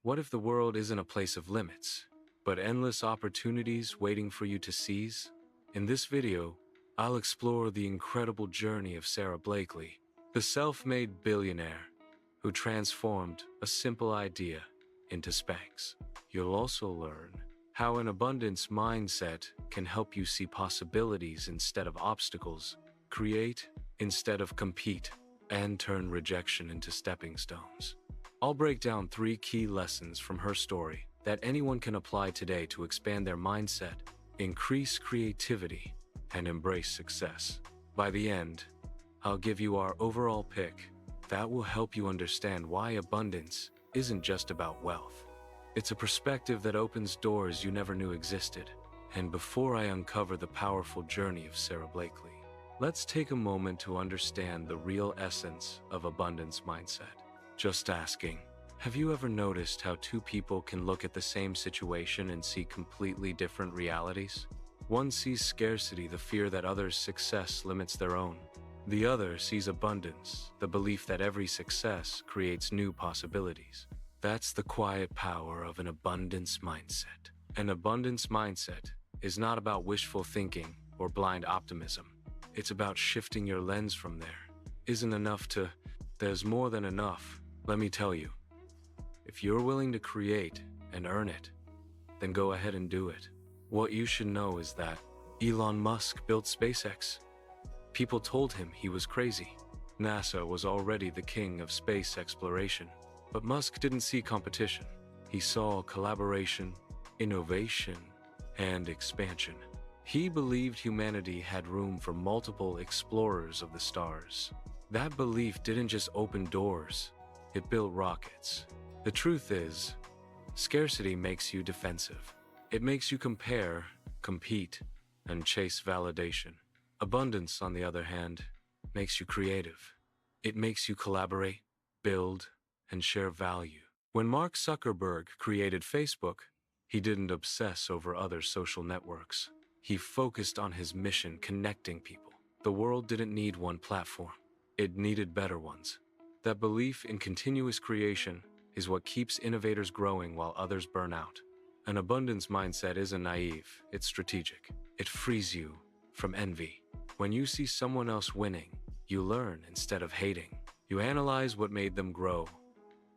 What if the world isn't a place of limits, but endless opportunities waiting for you to seize? In this video, I'll explore the incredible journey of Sara Blakely, the self-made billionaire who transformed a simple idea into Spanx. You'll also learn how an abundance mindset can help you see possibilities instead of obstacles, create instead of compete, and turn rejection into stepping stones. I'll break down 3 key lessons from her story that anyone can apply today to expand their mindset, increase creativity, and embrace success. By the end, I'll give you our overall pick that will help you understand why abundance isn't just about wealth. It's a perspective that opens doors you never knew existed. And before I uncover the powerful journey of Sara Blakely, let's take a moment to understand the real essence of abundance mindset. Just asking, have you ever noticed how 2 people can look at the same situation and see completely different realities? One sees scarcity, the fear that others' success limits their own. The other sees abundance, the belief that every success creates new possibilities. That's the quiet power of an abundance mindset. An abundance mindset is not about wishful thinking or blind optimism. It's about shifting your lens from there isn't enough to there's more than enough. Let me tell you, if you're willing to create and earn it, then go ahead and do it. What you should know is that Elon Musk built SpaceX. People told him he was crazy. NASA was already the king of space exploration. But Musk didn't see competition. He saw collaboration, innovation, and expansion. He believed humanity had room for multiple explorers of the stars. That belief didn't just open doors, it built rockets. The truth is, scarcity makes you defensive. It makes you compare, compete, and chase validation. Abundance, on the other hand, makes you creative. It makes you collaborate, build, and share value. When Mark Zuckerberg created Facebook, he didn't obsess over other social networks. He focused on his mission, connecting people. The world didn't need one platform. It needed better ones. That belief in continuous creation is what keeps innovators growing while others burn out. An abundance mindset isn't naive, it's strategic. It frees you from envy. When you see someone else winning, you learn instead of hating. You analyze what made them grow,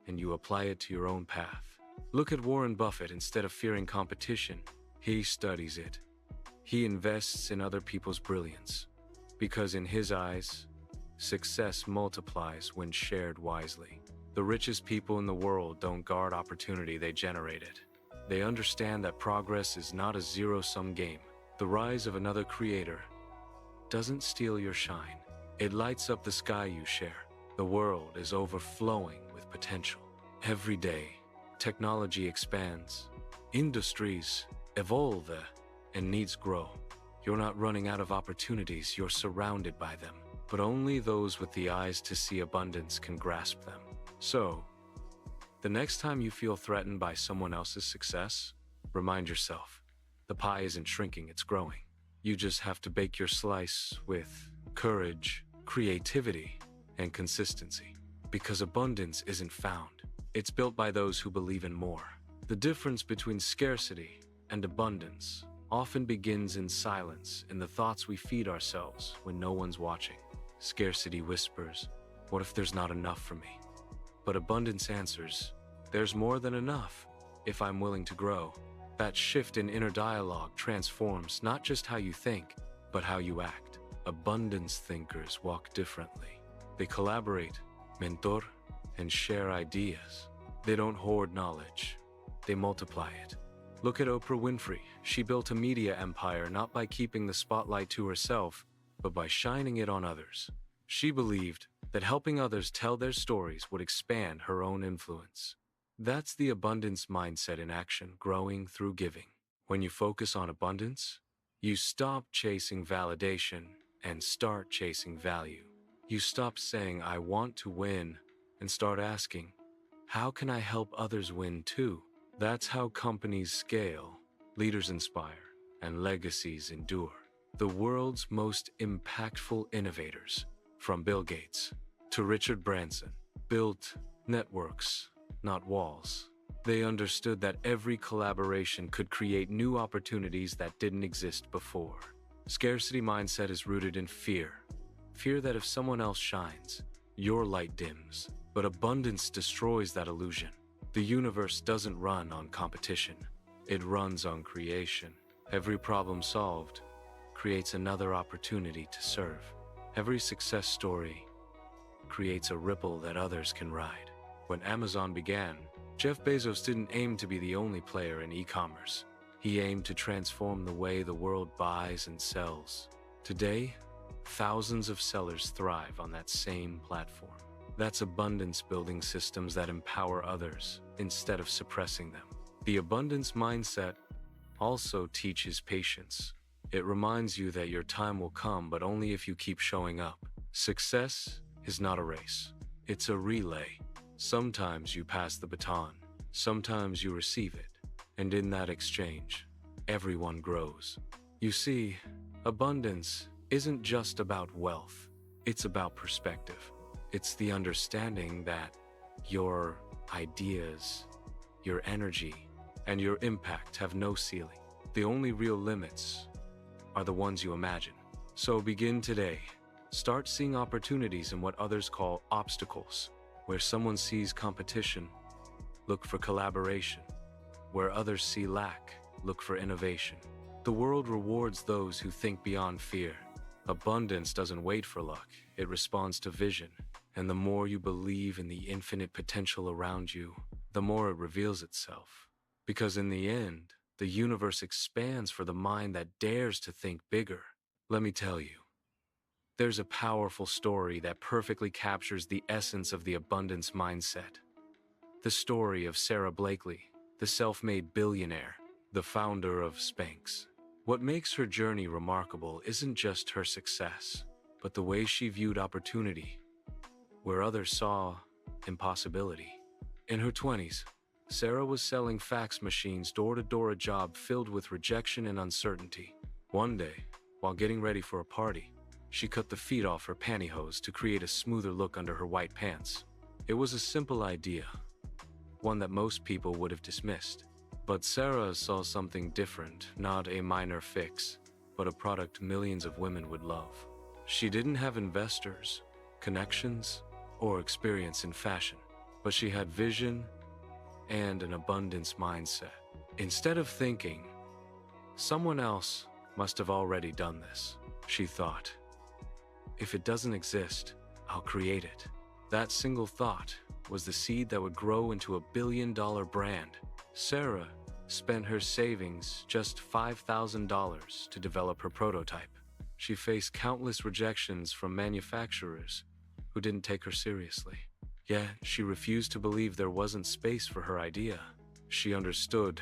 and you apply it to your own path. Look at Warren Buffett. Instead of fearing competition, he studies it. He invests in other people's brilliance, because in his eyes, success multiplies when shared wisely. The richest people in the world don't guard opportunity, they generate it. They understand that progress is not a zero-sum game. The rise of another creator doesn't steal your shine. It lights up the sky you share. The world is overflowing with potential. Every day, technology expands, industries evolve, and needs grow. You're not running out of opportunities, you're surrounded by them. But only those with the eyes to see abundance can grasp them. So, the next time you feel threatened by someone else's success, remind yourself, the pie isn't shrinking, it's growing. You just have to bake your slice with courage, creativity, and consistency. Because abundance isn't found, it's built by those who believe in more. The difference between scarcity and abundance often begins in silence, in the thoughts we feed ourselves when no one's watching. Scarcity whispers, what if there's not enough for me? But abundance answers, there's more than enough if I'm willing to grow. That shift in inner dialogue transforms not just how you think, but how you act. Abundance thinkers walk differently. They collaborate, mentor, and share ideas. They don't hoard knowledge, they multiply it. Look at Oprah Winfrey. She built a media empire not by keeping the spotlight to herself, but by shining it on others. She believed that helping others tell their stories would expand her own influence. That's the abundance mindset in action, growing through giving. When you focus on abundance, you stop chasing validation and start chasing value. You stop saying, I want to win, and start asking, how can I help others win too? That's how companies scale, leaders inspire, and legacies endure. The world's most impactful innovators, from Bill Gates to Richard Branson, built networks, not walls. They understood that every collaboration could create new opportunities that didn't exist before. Scarcity mindset is rooted in fear. Fear that if someone else shines, your light dims. But abundance destroys that illusion. The universe doesn't run on competition. It runs on creation. Every problem solved creates another opportunity to serve. Every success story creates a ripple that others can ride. When Amazon began, Jeff Bezos didn't aim to be the only player in e-commerce. He aimed to transform the way the world buys and sells. Today, thousands of sellers thrive on that same platform. That's abundance, building systems that empower others instead of suppressing them. The abundance mindset also teaches patience. It reminds you that your time will come, but only if you keep showing up. Success is not a race. It's a relay. Sometimes you pass the baton, sometimes you receive it, and in that exchange, everyone grows. You see, abundance isn't just about wealth, it's about perspective. It's the understanding that your ideas, your energy, and your impact have no ceiling. The only real limits are the ones you imagine. So begin today. Start seeing opportunities in what others call obstacles. Where someone sees competition, look for collaboration. Where others see lack, look for innovation. The world rewards those who think beyond fear. Abundance doesn't wait for luck, it responds to vision. And the more you believe in the infinite potential around you, the more it reveals itself. Because in the end, the universe expands for the mind that dares to think bigger. Let me tell you, there's a powerful story that perfectly captures the essence of the abundance mindset. The story of Sara Blakely, the self-made billionaire, the founder of Spanx. What makes her journey remarkable isn't just her success, but the way she viewed opportunity, where others saw impossibility. In her 20s, Sara was selling fax machines door to door, a job filled with rejection and uncertainty. One day, while getting ready for a party, she cut the feet off her pantyhose to create a smoother look under her white pants. It was a simple idea, one that most people would have dismissed. But Sara saw something different, not a minor fix, but a product millions of women would love. She didn't have investors, connections, or experience in fashion, but she had vision and an abundance mindset. Instead of thinking, someone else must have already done this, she thought, if it doesn't exist, I'll create it. That single thought was the seed that would grow into a billion-dollar brand. Sara spent her savings just $5,000 to develop her prototype. She faced countless rejections from manufacturers who didn't take her seriously. Yet, she refused to believe there wasn't space for her idea. She understood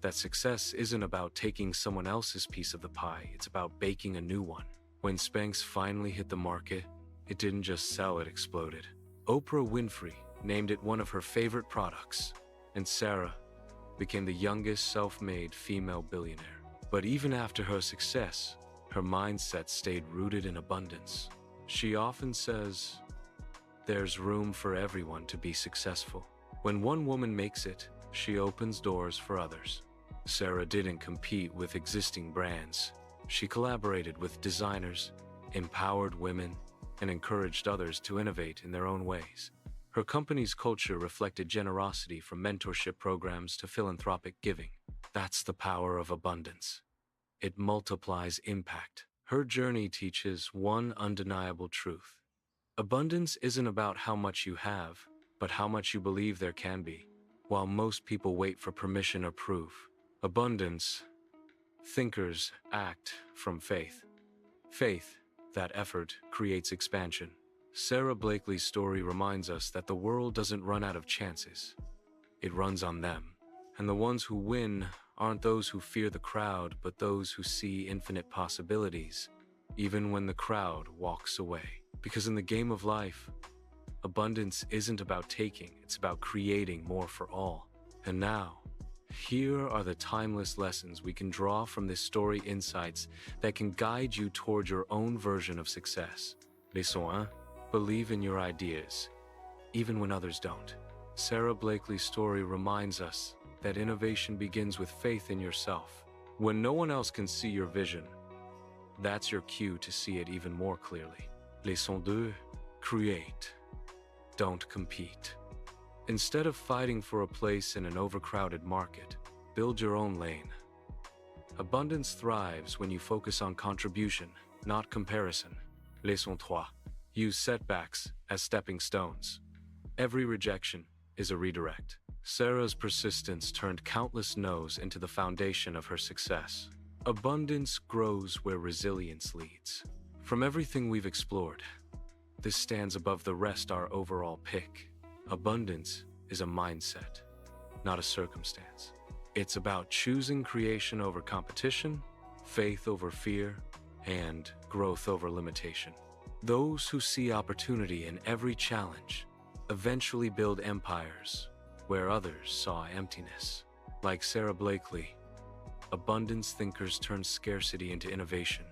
that success isn't about taking someone else's piece of the pie, it's about baking a new one. When Spanx finally hit the market, it didn't just sell, it exploded. Oprah Winfrey named it one of her favorite products, and Sara became the youngest self-made female billionaire. But even after her success, her mindset stayed rooted in abundance. She often says, there's room for everyone to be successful. When one woman makes it, she opens doors for others. Sara didn't compete with existing brands. She collaborated with designers, empowered women, and encouraged others to innovate in their own ways. Her company's culture reflected generosity from mentorship programs to philanthropic giving. That's the power of abundance. It multiplies impact. Her journey teaches one undeniable truth. Abundance isn't about how much you have, but how much you believe there can be. While most people wait for permission or proof, abundance thinkers act from faith. Faith, that effort, creates expansion. Sara Blakely's story reminds us that the world doesn't run out of chances. It runs on them. And the ones who win aren't those who fear the crowd, but those who see infinite possibilities, even when the crowd walks away. Because in the game of life, abundance isn't about taking, it's about creating more for all. And now, here are the timeless lessons we can draw from this story, insights that can guide you toward your own version of success. Leçon 1. Believe in your ideas, even when others don't. Sara Blakely's story reminds us that innovation begins with faith in yourself. When no one else can see your vision, that's your cue to see it even more clearly. Leçon 2. Create. Don't compete. Instead of fighting for a place in an overcrowded market, build your own lane. Abundance thrives when you focus on contribution, not comparison. Leçon 3. Use setbacks as stepping stones. Every rejection is a redirect. Sara's persistence turned countless no's into the foundation of her success. Abundance grows where resilience leads. From everything we've explored, this stands above the rest our overall pick. Abundance is a mindset, not a circumstance. It's about choosing creation over competition, faith over fear, and growth over limitation. Those who see opportunity in every challenge eventually build empires where others saw emptiness. Like Sara Blakely, abundance thinkers turn scarcity into innovation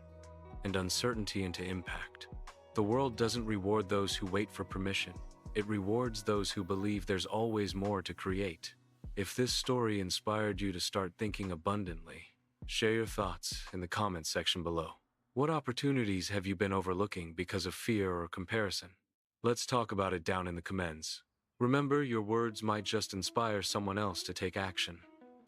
and uncertainty into impact. The world doesn't reward those who wait for permission. It rewards those who believe there's always more to create. If this story inspired you to start thinking abundantly, share your thoughts in the comments section below. What opportunities have you been overlooking because of fear or comparison? Let's talk about it down in the comments. Remember, your words might just inspire someone else to take action.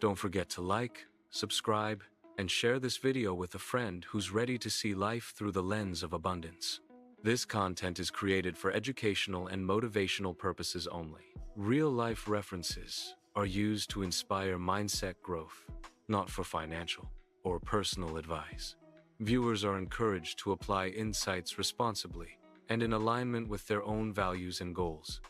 Don't forget to like, subscribe, and share this video with a friend who's ready to see life through the lens of abundance. This content is created for educational and motivational purposes only. Real-life references are used to inspire mindset growth, not for financial or personal advice. Viewers are encouraged to apply insights responsibly and in alignment with their own values and goals.